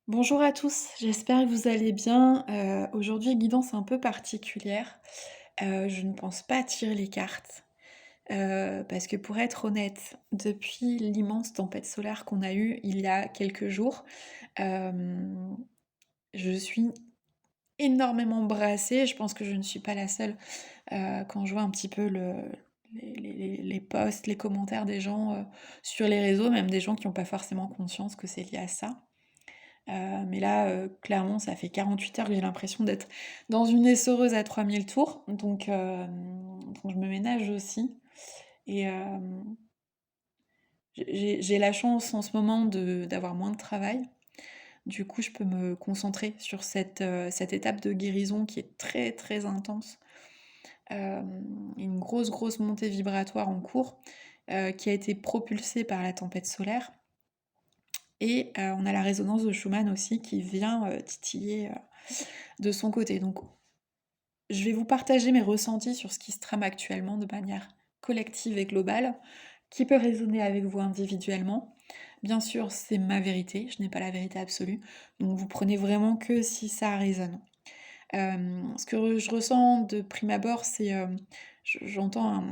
Bonjour à tous, j'espère que vous allez bien. Aujourd'hui, guidance un peu particulière. Je ne pense pas tirer les cartes, parce que pour être honnête, depuis l'immense tempête solaire qu'on a eue il y a quelques jours, hem, je suis énormément brassée. Je pense que je ne suis pas la seule, quand je vois un petit peu les posts, les commentaires des gens, sur les réseaux, même des gens qui ont pas forcément conscience que c'est lié à ça. Mais là, clairement, ça fait 48 heures que j'ai l'impression d'être dans une essoreuse à 3000 tours, donc je me ménage aussi et j'ai la chance en ce moment d'avoir moins de travail. Du coup, je peux me concentrer sur cette étape de guérison qui est très, très intense. Une grosse, grosse montée vibratoire en cours, qui a été propulsée par la tempête solaire et on a la résonance de Schumann aussi qui vient, titiller, de son côté. Donc je vais vous partager mes ressentis sur ce qui se trame actuellement de manière collective et globale, qui peut résonner avec vous individuellement. Bien sûr, c'est ma vérité, je n'ai pas la vérité absolue, donc vous prenez vraiment que si ça résonne. Ce que je ressens de prime abord, c'est, j'entends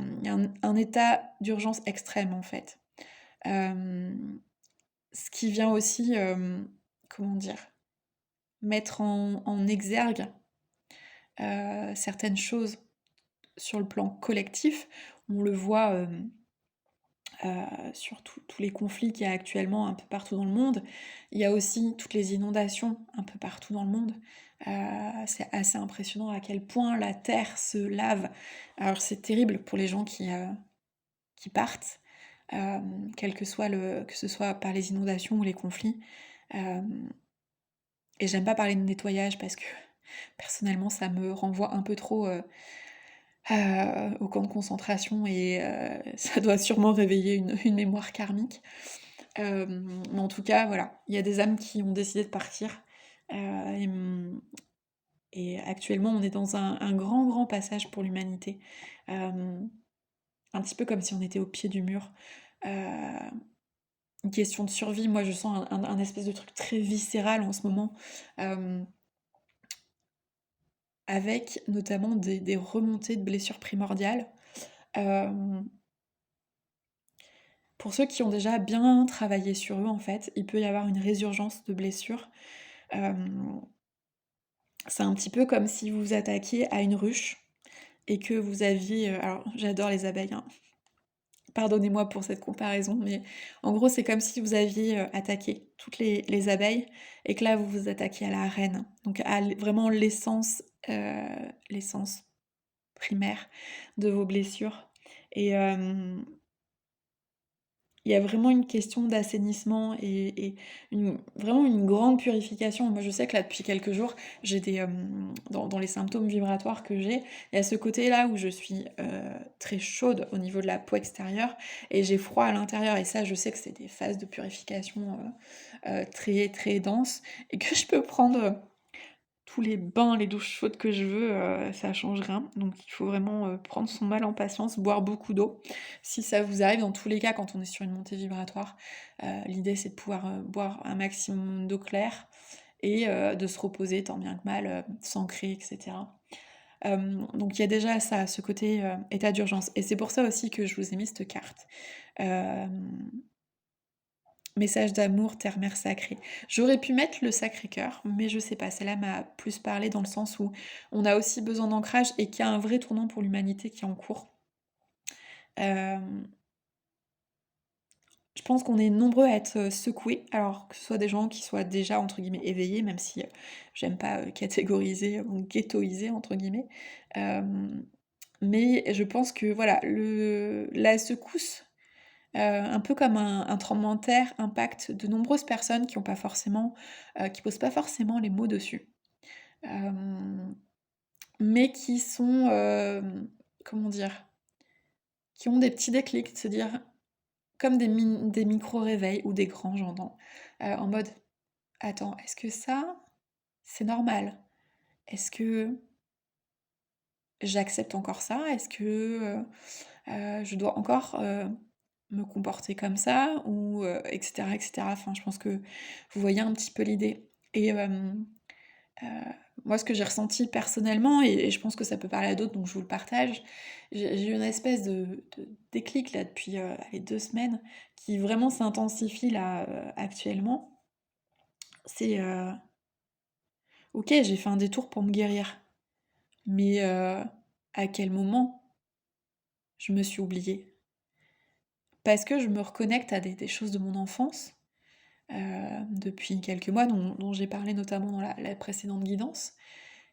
un état d'urgence extrême, en fait. Hem, Ce qui vient aussi, comment dire? Mettre en exergue, certaines choses sur le plan collectif. On le voit, sur tous les conflits qu'il y a actuellement un peu partout dans le monde. Il y a aussi toutes les inondations un peu partout dans le monde. C'est assez impressionnant à quel point la terre se lave. Alors c'est terrible pour les gens qui partent, quel que soit que ce soit par les inondations ou les conflits. Hem Et j'aime pas parler de nettoyage parce que personnellement ça me renvoie un peu trop, au camp de concentration et ça doit sûrement réveiller une mémoire karmique. Mais en tout cas, voilà, il y a des âmes qui ont décidé de partir, et et actuellement, on est dans un grand, grand passage pour l'humanité. Hem, un petit peu comme si on était au pied du mur. Heu, une question de survie. Moi, je sens un espèce de truc très viscéral en ce moment, hem, avec notamment des remontées de blessures primordiales. Hem Pour ceux qui ont déjà bien travaillé sur eux, en fait, il peut y avoir une résurgence de blessures. Hem, c'est un petit peu comme si vous vous attaquiez à une ruche et que vous aviez, alors j'adore les abeilles, hein, pardonnez-moi pour cette comparaison, mais en gros, c'est comme si vous aviez, attaqué toutes les abeilles et que là, vous vous attaquiez à la reine, donc à vraiment l'essence primaire de vos blessures et il y a vraiment une question d'assainissement et vraiment une grande purification. Moi, je sais que là, depuis quelques jours, j'ai dans les symptômes vibratoires que j'ai, il y a ce côté-là où je suis, très chaude au niveau de la peau extérieure et j'ai froid à l'intérieur et ça, je sais que c'est des phases de purification, très, très denses et que je peux prendre, tous les bains, les douches chaudes que je veux, ça change rien. Donc il faut vraiment, prendre son mal en patience, boire beaucoup d'eau. Si ça vous arrive, dans tous les cas, quand on est sur une montée vibratoire, l'idée c'est de pouvoir, boire un maximum d'eau claire et de se reposer tant bien que mal, s'ancrer et cetera. Donc il y a déjà ça, ce côté, état d'urgence et c'est pour ça aussi que je vous ai mis cette carte. Hem Message d'amour, terre-mère sacrée. J'aurais pu mettre le Sacré-Cœur, mais je sais pas, celle-là m'a plus parlé dans le sens où on a aussi besoin d'ancrage et qu'il y a un vrai tournant pour l'humanité qui est en cours. Hem, je pense qu'on est nombreux à être, secoués, alors que ce soit des gens qui soient déjà entre guillemets «éveillés», même si, j'aime pas, catégoriser ou «ghettoiser» entre guillemets. Hem, mais je pense que voilà, la secousse, un peu comme un tremblement de terre impacte de nombreuses personnes qui ont pas forcément, qui posent pas forcément les mots dessus. Hem, mais qui sont, comment dire? Qui ont des petits déclics, de se dire comme des micro réveils ou des grands j'entends, en mode: «Attends, est-ce que ça, c'est normal? Est-ce que j'accepte encore ça? Est-ce que, je dois encore, me comporter comme ça ou et cetera et cetera. Enfin, je pense que vous voyez un petit peu l'idée Et heu, moi, ce que j'ai ressenti personnellement et je pense que ça peut parler à d'autres, donc je vous le partage. J'ai eu une espèce de déclic là depuis, allez 2 semaines qui vraiment s'intensifie là, actuellement. C'est, OK, j'ai fait un détour pour me guérir, mais à quel moment je me suis oubliée? Parce que je me reconnecte à des choses de mon enfance, depuis quelques mois dont j'ai parlé notamment dans la précédente guidance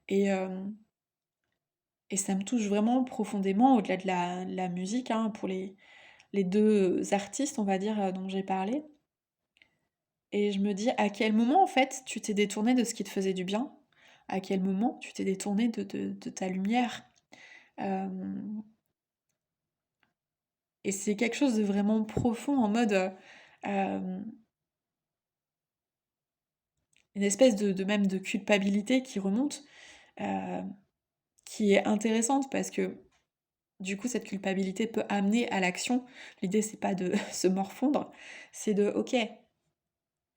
et et ça me touche vraiment profondément au-delà de la musique, hein, pour les 2 artistes, on va dire, dont j'ai parlé et je me dis: «À quel moment, en fait, tu t'es détourné de ce qui te faisait du bien? À quel moment tu t'es détourné de ta lumière?» hem Et c'est quelque chose de vraiment profond en mode, hem, une espèce de même de culpabilité qui remonte, heu, qui est intéressante parce que, du coup, cette culpabilité peut amener à l'action. L'idée, c'est pas de se morfondre, c'est de: «OK,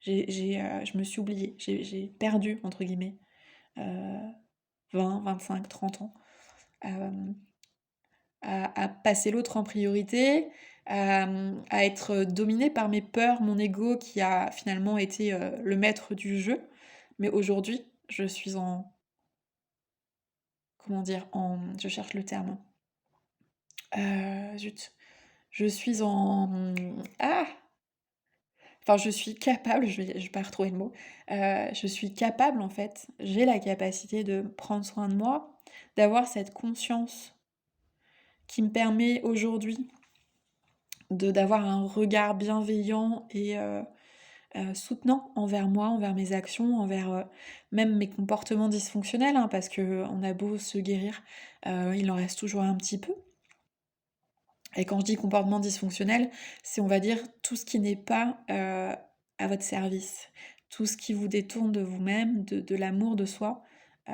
je me suis oubliée, j'ai «perdu» entre guillemets, heu, 20-25-30 ans, hem, à passer l'autre en priorité, à être dominée par mes peurs, mon ego qui a finalement été, le maître du jeu. Mais aujourd'hui, je suis en comment dire? Je cherche le terme. Zut, je suis en, ah! Enfin, je suis capable, je vais pas retrouver le mot, je suis capable en fait, j'ai la capacité de prendre soin de moi, d'avoir cette conscience qui me permet aujourd'hui de d'avoir un regard bienveillant et soutenant envers moi, envers mes actions, envers, même mes comportements dysfonctionnels, hein, parce qu'on a beau se guérir, il en reste toujours un petit peu. Et quand je dis comportement dysfonctionnel, c'est on va dire tout ce qui n'est pas, à votre service. Tout ce qui vous détourne de vous-même, de l'amour de soi, heu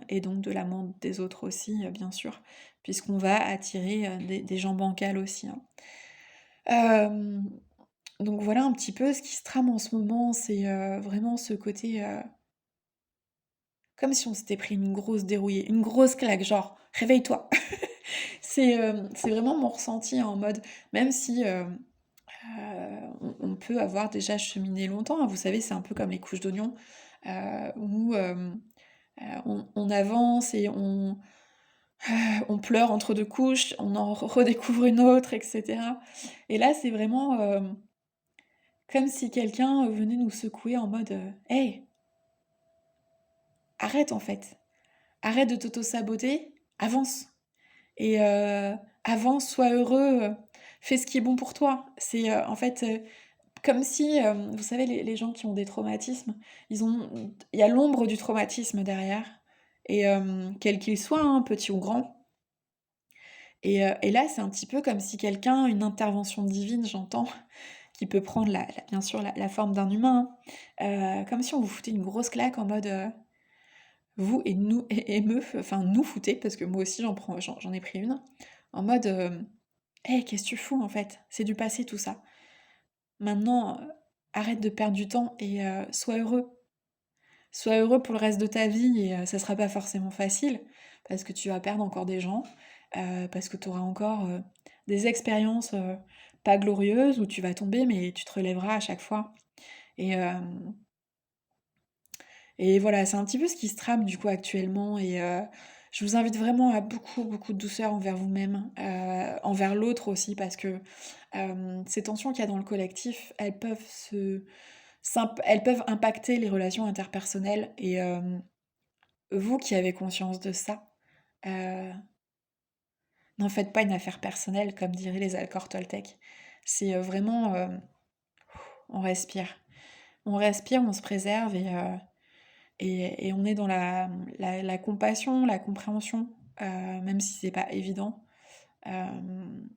et donc de l'amour des autres aussi, bien sûr, puisqu'on va attirer, des gens bancals aussi, hein. Hem, donc voilà un petit peu ce qui se trame en ce moment, c'est, vraiment ce côté, comme si on s'était pris une grosse dérouillée, une grosse claque, genre: «Réveille-toi!» C'est vraiment mon ressenti en mode même si, on peut avoir déjà cheminé longtemps, hein. Vous savez, c'est un peu comme les couches d'oignons, où, on avance et on pleure entre 2 couches, on en redécouvre une autre et cetera et là, c'est vraiment, comme si quelqu'un venait nous secouer en mode, «Hey, arrête en fait, arrête de t'auto-saboter, avance et avance, sois heureux, fais ce qui est bon pour toi». C'est, en fait, comme si, vous savez les gens qui ont des traumatismes, il y a l'ombre du traumatisme derrière et quel qu'il soit, hein, petit ou grand et là, c'est un petit peu comme si quelqu'un une intervention divine, j'entends, qui peut prendre la bien sûr la forme d'un humain, hein, comme si on vous foutait une grosse claque en mode, vous et nous et me, enfin nous foutez, parce que moi aussi j'en ai pris une, en mode, «Hey, qu'est-ce que tu fous en fait? C'est du passé tout ça. Maintenant, arrête de perdre du temps et sois heureux. Sois heureux pour le reste de ta vie et ça sera pas forcément facile parce que tu vas perdre encore des gens, parce que tu auras encore, des expériences, pas glorieuses où tu vas tomber mais tu te relèveras à chaque fois et voilà, c'est un petit peu ce qui se trame du coup actuellement et je vous invite vraiment à beaucoup, beaucoup de douceur envers vous-même, envers l'autre aussi parce que, ces tensions qu'il y a dans le collectif, elles peuvent impacter les relations interpersonnelles et vous qui avez conscience de ça, heu, n'en faites pas une affaire personnelle comme diraient les accords toltèques. C'est, vraiment, on respire. On respire, on se préserve et on est dans la compassion, la compréhension, même si c'est pas évident. Hem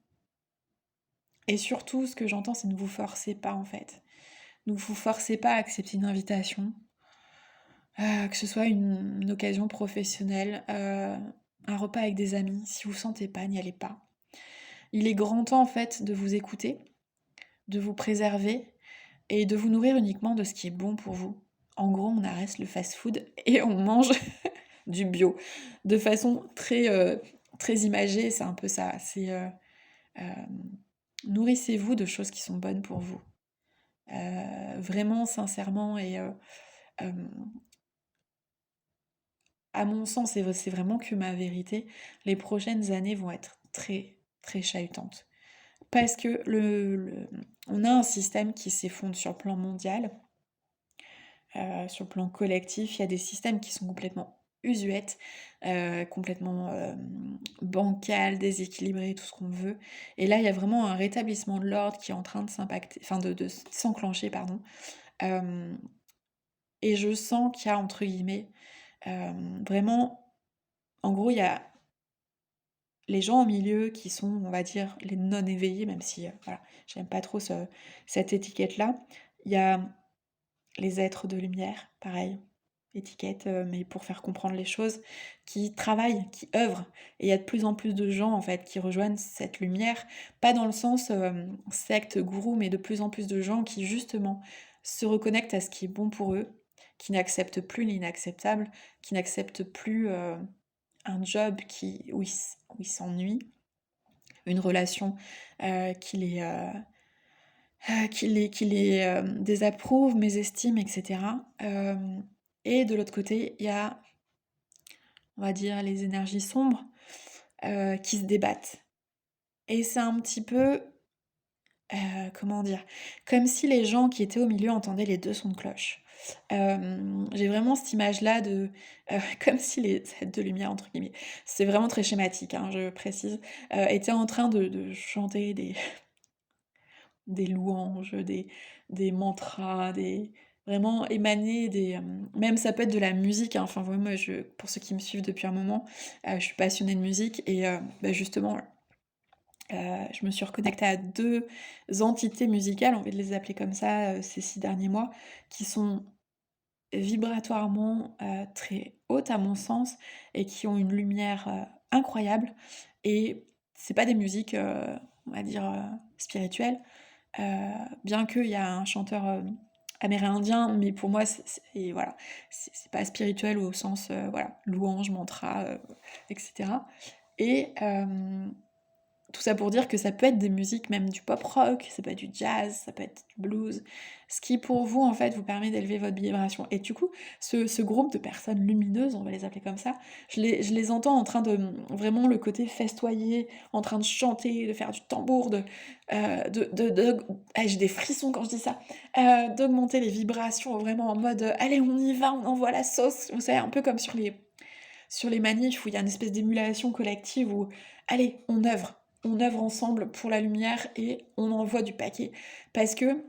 et surtout, ce que j'entends, c'est ne vous forcez pas, en fait. Ne vous forcez pas à accepter une invitation, que ce soit une occasion professionnelle, un repas avec des amis. Si vous sentez pas, n'y allez pas. Il est grand temps, en fait, de vous écouter, de vous préserver et de vous nourrir uniquement de ce qui est bon pour vous. en gros, on arrête le fast-food et on mange du bio. De façon très imagée, c'est un peu ça. C'est, nourrissez-vous de choses qui sont bonnes pour vous. Vraiment sincèrement et hem, à mon sens, c'est vraiment que ma vérité, les prochaines années vont être très, très chahutantes. Parce que on a un système qui s'effondre sur le plan mondial, sur le plan collectif. Il y a des systèmes qui sont complètement usuels, complètement bancals, déséquilibrés, tout ce qu'on veut. Et là, il y a vraiment un rétablissement de l'ordre qui est en train de s'impacter, enfin de s'enclencher, pardon. Euh, et je sens qu'il y a, entre guillemets, vraiment, en gros, il y a les gens au milieu qui sont, on va dire, les non éveillés, même si, voilà, j'aime pas trop cette étiquette-là. Il y a les êtres de lumière, pareil, étiquette, mais pour faire comprendre les choses, qui travaillent, qui œuvrent. Et il y a de plus en plus de gens, en fait, qui rejoignent cette lumière, pas dans le sens secte, gourou, mais de plus en plus de gens qui, justement, se reconnectent à ce qui est bon pour eux, qui n'acceptent plus l'inacceptable, qui n'acceptent plus un job où ils s'ennuient, une relation qui les, désapprouve, mésestime, etc. Et de l'autre côté, il y a, on va dire, les énergies sombres qui se débattent. Et c'est un petit peu, comment dire, comme si les gens qui étaient au milieu entendaient les deux sons de cloche. J'ai vraiment cette image-là de, comme si les êtres de lumière, entre guillemets, c'est vraiment très schématique, hein, je précise, étaient en train de chanter des louanges, des mantras, des vraiment émaner des, même ça peut être de la musique, hein, enfin vraiment moi pour ceux qui me suivent depuis un moment, je suis passionnée de musique et bah, justement, je me suis reconnectée à 2 entités musicales, on va les appeler comme ça, ces 6 derniers mois, qui sont vibratoirement, très hautes à mon sens et qui ont une lumière, incroyable et c'est pas des musiques, on va dire, spirituelles. Heu, bien qu'il y a un chanteur, amérindien, mais pour moi et voilà, c'est pas spirituel au sens, voilà, louange, mantra, et cetera et tout ça pour dire que ça peut être des musiques, même du pop rock, ça peut être du jazz, ça peut être du blues, ce qui pour vous, en fait, vous permet d'élever votre vibration. Et du coup, ce groupe de personnes lumineuses, on va les appeler comme ça, je les entends en train de vraiment le côté festoyer, en train de chanter, de faire du tambour, ah, j'ai des frissons quand je dis ça, d'augmenter les vibrations vraiment en mode allez, on y va, on envoie la sauce. Vous savez, un peu comme sur les manifs où il y a une espèce d'émulation collective où allez, on œuvre ensemble pour la lumière et on envoie du paquet. Parce que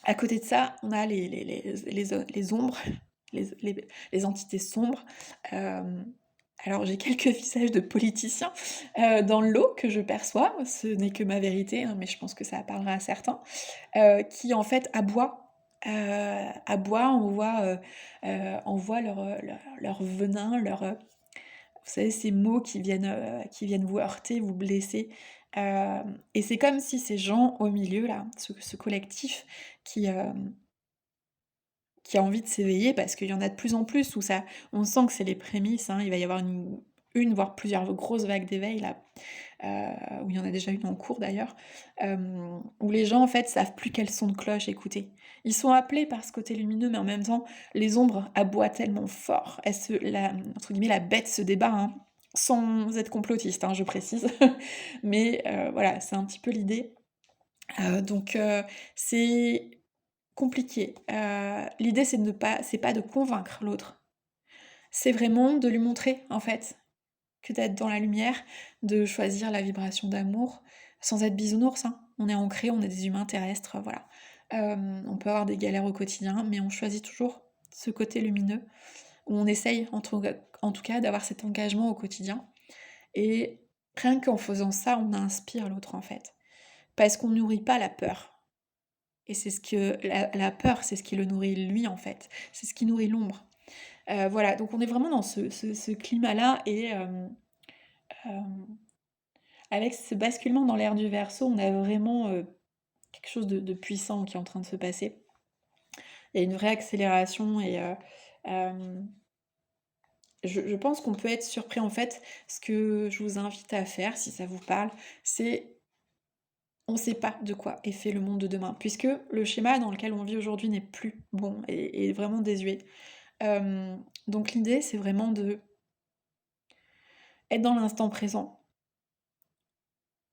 à côté de ça, on a les ombres, les entités sombres. Euh, alors j'ai quelques visages de politiciens dans le lot que je perçois, ce n'est que ma vérité, hein, mais je pense que ça parlera à certains, qui en fait aboient, envoient leur venin, vous savez, ces mots qui viennent vous heurter, vous blesser. Et c'est comme si ces gens au milieu, là, ce collectif qui, euh, qui a envie de s'éveiller, parce qu'il y en a de plus en plus, où ça, on sent que c'est les prémices, hein, il va y avoir voire plusieurs grosses vagues d'éveil, là, où il y en a déjà une en cours d'ailleurs, où les gens en fait savent plus quel son de cloche écouter. Ils sont appelés par ce côté lumineux, mais en même temps, les ombres aboient tellement fort. Entre guillemets, la bête se débat, hein, sans être complotiste, hein, je précise. Mais voilà, c'est un petit peu l'idée. Donc c'est compliqué. L'idée c'est pas de convaincre l'autre. C'est vraiment de lui montrer en fait que d'être dans la lumière, de choisir la vibration d'amour, sans être bisounours, hein. On est ancré, on est des humains terrestres, voilà. On peut avoir des galères au quotidien, mais on choisit toujours ce côté lumineux, où on essaye en tout cas d'avoir cet engagement au quotidien. Et rien qu'en faisant ça, on inspire l'autre en fait. Parce qu'on nourrit pas la peur. Et c'est ce que la peur, c'est ce qui le nourrit lui en fait. C'est ce qui nourrit l'ombre. Voilà, donc on est vraiment dans ce climat-là et avec ce basculement dans l'ère du Verseau, on a vraiment quelque chose de puissant qui est en train de se passer. il y a une vraie accélération et hem, je pense qu'on peut être surpris. En fait, ce que je vous invite à faire, si ça vous parle, c'est on ne sait pas de quoi est fait le monde de demain, puisque le schéma dans lequel on vit aujourd'hui n'est plus bon et vraiment désuet. Donc l'idée, c'est vraiment de être dans l'instant présent,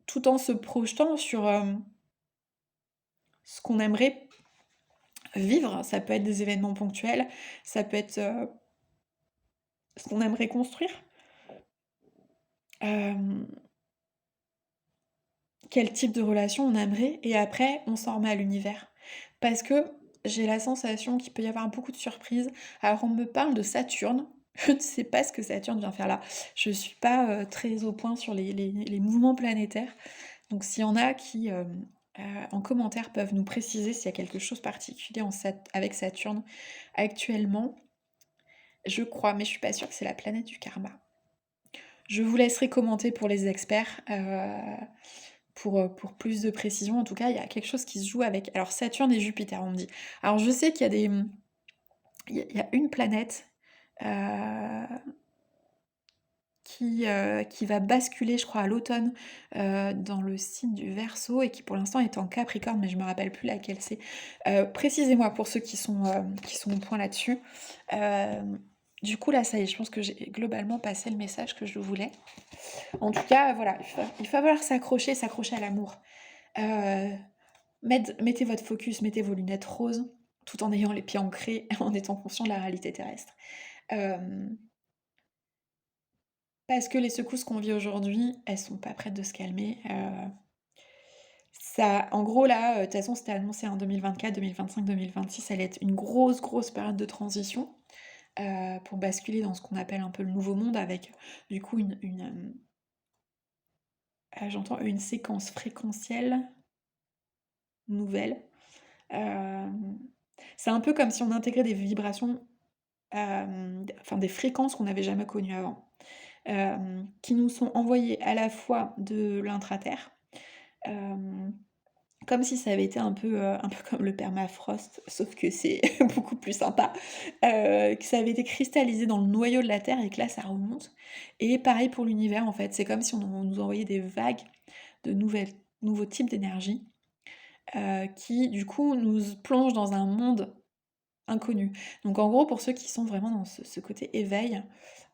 tout en se projetant sur, ce qu'on aimerait vivre. Ça peut être des événements ponctuels, ça peut être, ce qu'on aimerait construire. Hem, Quel type de relation on aimerait et après on s'en remet à l'univers. Parce que j'ai la sensation qu'il peut y avoir beaucoup de surprises. Alors on me parle de Saturne, je ne sais pas ce que Saturne vient faire là. Je suis pas, très au point sur les mouvements planétaires. Donc s'il y en a qui, en commentaire peuvent nous préciser s'il y a quelque chose de particulier en avec Saturne actuellement, je crois, mais je suis pas sûre que c'est la planète du karma. Je vous laisserai commenter pour les experts, pour plus de précision. En tout cas, il y a quelque chose qui se joue avec alors Saturne et Jupiter, on me dit. Alors je sais qu'il y a des, il y a une planète, heu, qui va basculer, je crois, à l'automne, dans le signe du Verseau et qui pour l'instant est en Capricorne, mais je me rappelle plus laquelle c'est. Précisez-moi pour ceux qui sont au point là-dessus. Du coup, là, ça y est, je pense que j'ai globalement passé le message que je voulais. En tout cas, voilà, il va falloir s'accrocher, s'accrocher à l'amour. Heu, mettez votre focus, mettez vos lunettes roses, tout en ayant les pieds ancrés, en étant conscient de la réalité terrestre. Hem, Parce que les secousses qu'on vit aujourd'hui, elles sont pas prêtes de se calmer. Ça en gros là, de toute façon, c'était annoncé en 2024, 2025, 2026, ça allait être une grosse, grosse période de transition, pour basculer dans ce qu'on appelle un peu le nouveau monde avec, du coup, j'entends une séquence fréquentielle nouvelle. Hem, c'est un peu comme si on intégrait des vibrations, enfin des fréquences qu'on n'avait jamais connues avant, qui nous sont envoyées à la fois de l'intraterre, hem, comme si ça avait été un peu comme le permafrost, sauf que c'est beaucoup plus sympa, que ça avait été cristallisé dans le noyau de la Terre et que là ça remonte et pareil pour l'univers en fait. C'est comme si on nous envoyait des vagues de nouveaux types d'énergie, qui du coup nous plongent dans un monde inconnu. Donc en gros, pour ceux qui sont vraiment dans ce côté éveil,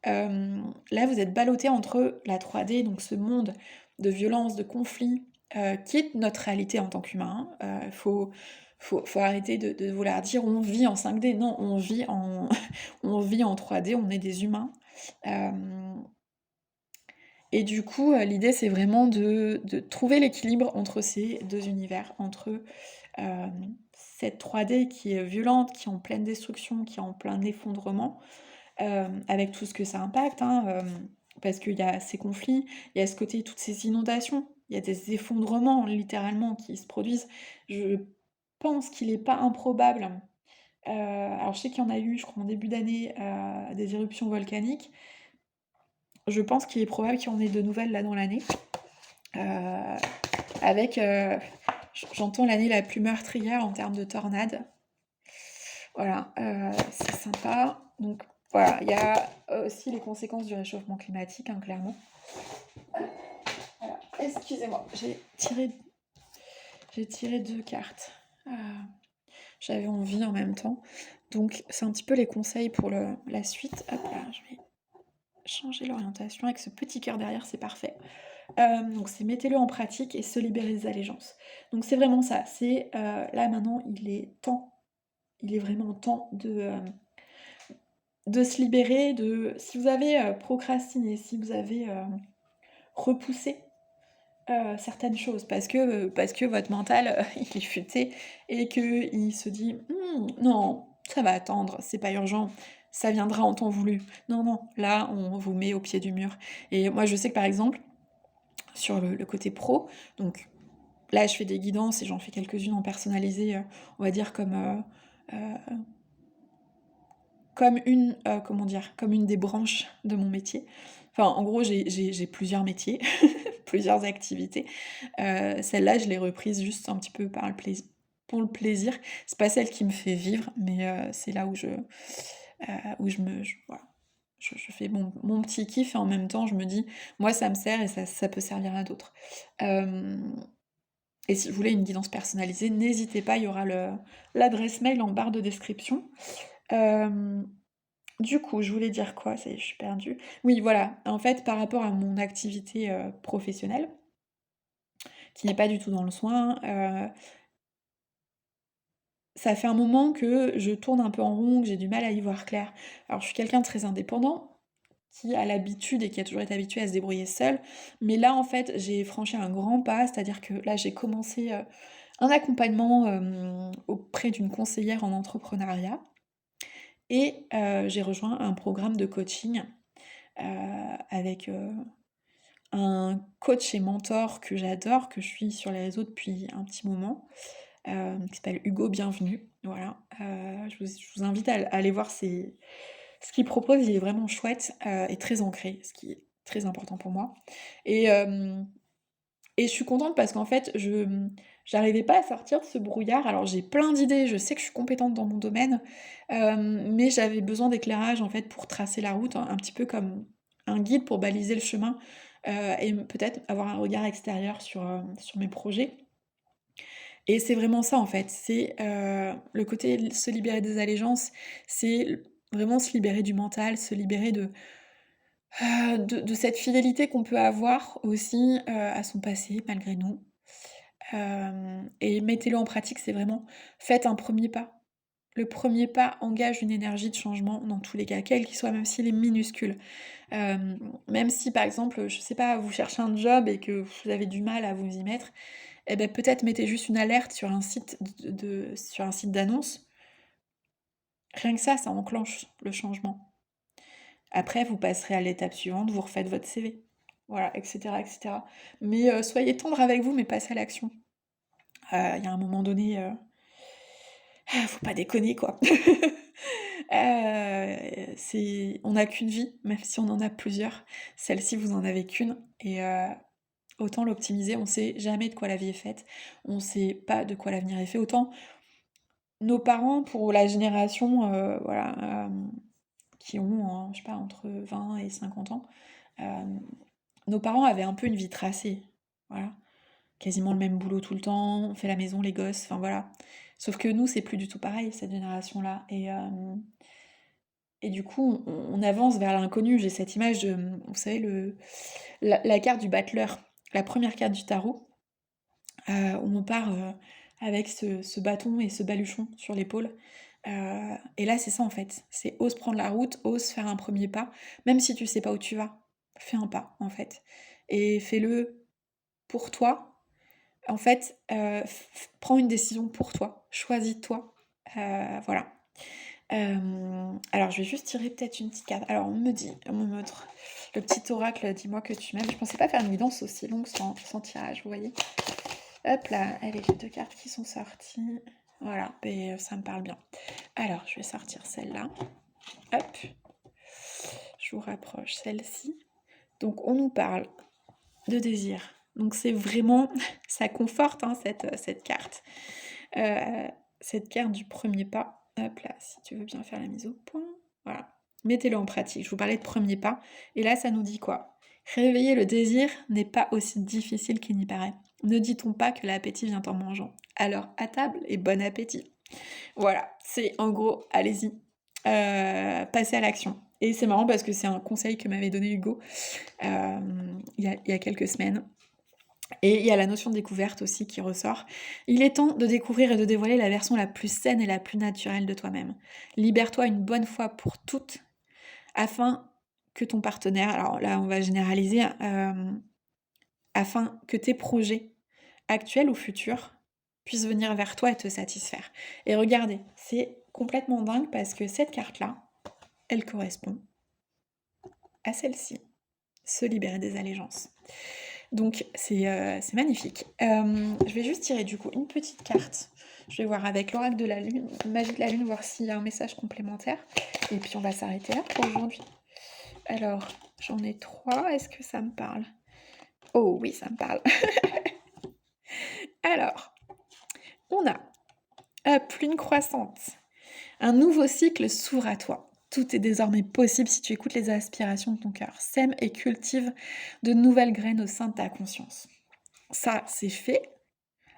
là vous êtes ballottés entre la 3D, donc ce monde de violence, de conflit, qui est notre réalité en tant qu'humain, hein. Faut arrêter de vouloir dire: «On vit en 5D». Non, on vit en on vit en 3D, on est des humains. Hem et du coup, l'idée c'est vraiment de trouver l'équilibre entre ces 2 univers, entre, cette 3D qui est violente, qui est en pleine destruction, qui est en plein effondrement, avec tout ce que ça impacte, hein, parce qu'il y a ces conflits, il y a ce côté, toutes ces inondations, il y a des effondrements littéralement qui se produisent. Je pense qu'il est pas improbable, alors je sais qu'il y en a eu, je crois en début d'année, des éruptions volcaniques. Je pense qu'il est probable qu'il y en ait de nouvelles là dans l'année, heu, avec, j'entends l'année la plus meurtrière en termes de tornades. Voilà, c'est sympa. Donc voilà, il y a aussi les conséquences du réchauffement climatique, hein, clairement. Voilà, excusez-moi, j'ai tiré 2 cartes. J'avais envie en même temps. Donc c'est un petit peu les conseils pour la suite. Hop là, je vais changer l'orientation avec ce petit cœur derrière, c'est parfait. Donc c'est mettez-le en pratique et se libérer des allégeances. Donc c'est vraiment ça, c'est, là maintenant il est vraiment temps de se libérer, de si vous avez, procrastiné, si vous avez, repoussé, certaines choses parce que votre mental, il est futé et qu'il se dit: Non, ça va attendre, c'est pas urgent, ça viendra en temps voulu». Non, non, là, on vous met au pied du mur et moi, je sais que, par exemple, sur le côté pro, donc là, je fais des guidances et j'en fais quelques-unes en personnalisé, on va dire comme une, comment dire? Comme une des branches de mon métier. Enfin, en gros, j'ai plusieurs métiers, plusieurs activités. Celle-là, je l'ai reprise juste un petit peu par le plaisir, pour le plaisir. C'est pas celle qui me fait vivre, mais c'est là où voilà, je fais mon petit kiff et en même temps je me dis: «Moi ça me sert et ça peut servir à d'autres». Hem et si vous voulez une guidance personnalisée, n'hésitez pas, il y aura l'adresse mail en barre de description. Hem, du coup, je voulais dire quoi? Ça y est, je suis perdue. Oui, voilà, en fait, par rapport à mon activité, professionnelle, qui n'est pas du tout dans le soin, ça fait un moment que je tourne un peu en rond, que j'ai du mal à y voir clair. Alors je suis quelqu'un de très indépendant, qui a l'habitude et qui a toujours été habitué à se débrouiller seul. Mais là, en fait, j'ai franchi un grand pas, c'est-à-dire que là, j'ai commencé, un accompagnement, auprès d'une conseillère en entrepreneuriat et j'ai rejoint un programme de coaching, heu, avec, un coach et mentor que j'adore, que je suis sur les réseaux depuis un petit moment, qui s'appelle Hugo Bienvenu. Voilà, je vous invite à aller voir ce qu'il propose, il est vraiment chouette, et très ancré, ce qui est très important pour moi et hem et je suis contente parce qu'en fait, j'arrivais pas à sortir de ce brouillard. Alors j'ai plein d'idées, je sais que je suis compétente dans mon domaine, mais j'avais besoin d'éclairage, en fait, pour tracer la route, un petit peu comme un guide pour baliser le chemin, et peut-être avoir un regard extérieur sur mes projets et c'est vraiment ça, en fait. C'est, le côté se libérer des allégeances, c'est vraiment se libérer du mental, se libérer de cette fidélité qu'on peut avoir aussi, à son passé malgré nous. Et mettez-le en pratique, c'est vraiment faites un premier pas. Le premier pas engage une énergie de changement dans tous les cas, quel qu'il soit, même s'il est minuscule. Même si par exemple, je sais pas, vous cherchez un job et que vous avez du mal à vous y mettre, et beh, peut-être mettez juste une alerte sur un site sur un site d'annonce. Rien que ça enclenche le changement. Après, vous passerez à l'étape suivante, vous refaites votre CV. Voilà, et cetera, et cetera. Mais soyez tendre avec vous, mais passez à l'action. Il y a un moment donné, faut pas déconner, quoi. C'est on n'a qu'une vie, même si on en a plusieurs. Celle-ci, vous en avez qu'une et autant l'optimiser. On sait jamais de quoi la vie est faite. On sait pas de quoi l'avenir est fait. Autant nos parents, pour la génération, voilà, qui ont, je sais pas, entre 20 et 50 ans, hem, nos parents avaient un peu une vie tracée, voilà. Quasiment le même boulot tout le temps, on fait la maison, les gosses, enfin voilà. Sauf que nous, c'est plus du tout pareil, cette génération-là et du coup, on avance vers l'inconnu. J'ai cette image de, vous savez, la carte du battleur, la première carte du tarot, où on part, avec ce bâton et ce baluchon sur l'épaule, et là, c'est ça, en fait. C'est ose prendre la route, ose faire un premier pas, même si tu sais pas où tu vas. Fais un pas, en fait et fais-le pour toi. En fait, prends une décision pour toi, choisis-toi, voilà. Alors je vais juste tirer peut-être une petite carte. Alors on me dit, on me montre le petit oracle «Dis-moi que tu m'aimes». Je pensais pas faire une guidance aussi longue sans tirage, vous voyez? Hop là, allez, j'ai 2 cartes qui sont sorties. Voilà, beh, ça me parle bien. Alors je vais sortir celle-là. Hop, je vous rapproche celle-ci. Donc on nous parle de désir. Donc c'est vraiment ça conforte, hein, cette carte. Heu, cette carte du premier pas. Hop là, si tu veux bien faire la mise au point. Voilà. Mettez-le en pratique. Je vous parlais de premier pas et là, ça nous dit quoi? Réveiller le désir n'est pas aussi difficile qu'il n'y paraît. Ne dit-on pas que l'appétit vient en mangeant? Alors à table et bon appétit. Voilà, c'est en gros, allez-y, passez à l'action et c'est marrant parce que c'est un conseil que m'avait donné Hugo, il y a quelques semaines. Et il y a la notion de découverte aussi qui ressort. Il est temps de découvrir et de dévoiler la version la plus saine et la plus naturelle de toi-même. Libère-toi une bonne fois pour toutes afin que ton partenaire, alors là on va généraliser, afin que tes projets actuels ou futurs puissent venir vers toi et te satisfaire. Et regardez, c'est complètement dingue parce que cette carte-là, elle correspond à celle-ci, se libérer des allégeances. Donc c'est magnifique. Je vais juste tirer du coup une petite carte. Je vais voir avec l'oracle de la lune, magie de la lune, voir s'il y a un message complémentaire. Et puis on va s'arrêter là pour aujourd'hui. Alors, j'en ai 3. Est-ce que ça me parle? Oh oui, ça me parle. Alors, on a Hop, lune croissante. Un nouveau cycle s'ouvre à toi. Tout est désormais possible si tu écoutes les aspirations de ton cœur. Sème et cultive de nouvelles graines au sein de ta conscience. Ça, c'est fait.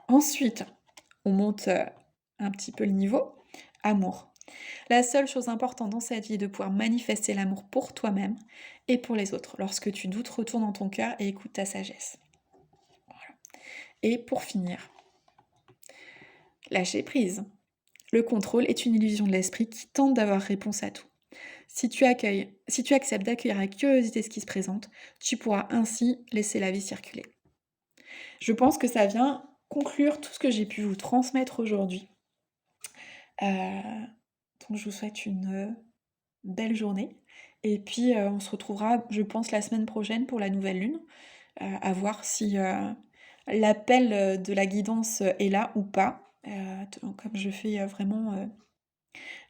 Ensuite, on monte un petit peu le niveau. Amour. La seule chose importante dans cette vie est de pouvoir manifester l'amour pour toi-même et pour les autres. Lorsque tu doutes, retourne dans ton cœur et écoute ta sagesse. Et pour finir, lâcher prise. Le contrôle est une illusion de l'esprit qui tente d'avoir réponse à tout. Si tu acceptes d'accueillir avec curiosité ce qui se présente, tu pourras ainsi laisser la vie circuler. Je pense que ça vient conclure tout ce que j'ai pu vous transmettre aujourd'hui. Donc je vous souhaite une belle journée et puis, on se retrouvera, je pense, la semaine prochaine pour la nouvelle lune, à voir si, l'appel, de la guidance, est là ou pas. Comme je fais, vraiment,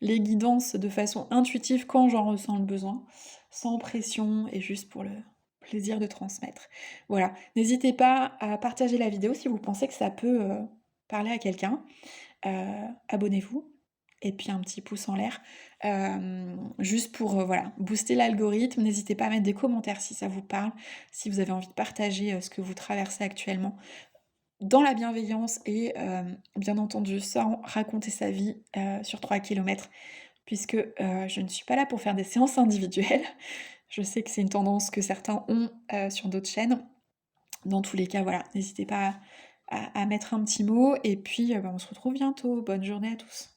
les guidances de façon intuitive quand j'en ressens le besoin, sans pression et juste pour le plaisir de transmettre. Voilà, n'hésitez pas à partager la vidéo si vous pensez que ça peut, parler à quelqu'un. Abonnez-vous et puis un petit pouce en l'air, juste pour, voilà, booster l'algorithme. N'hésitez pas à mettre des commentaires si ça vous parle, si vous avez envie de partager, ce que vous traversez actuellement dans la bienveillance et bien entendu sans raconter sa vie, sur 3 kilomètres puisque, je ne suis pas là pour faire des séances individuelles. Je sais que c'est une tendance que certains ont, sur d'autres chaînes. Dans tous les cas, voilà, n'hésitez pas à mettre un petit mot et puis, bah, on se retrouve bientôt. Bonne journée à tous.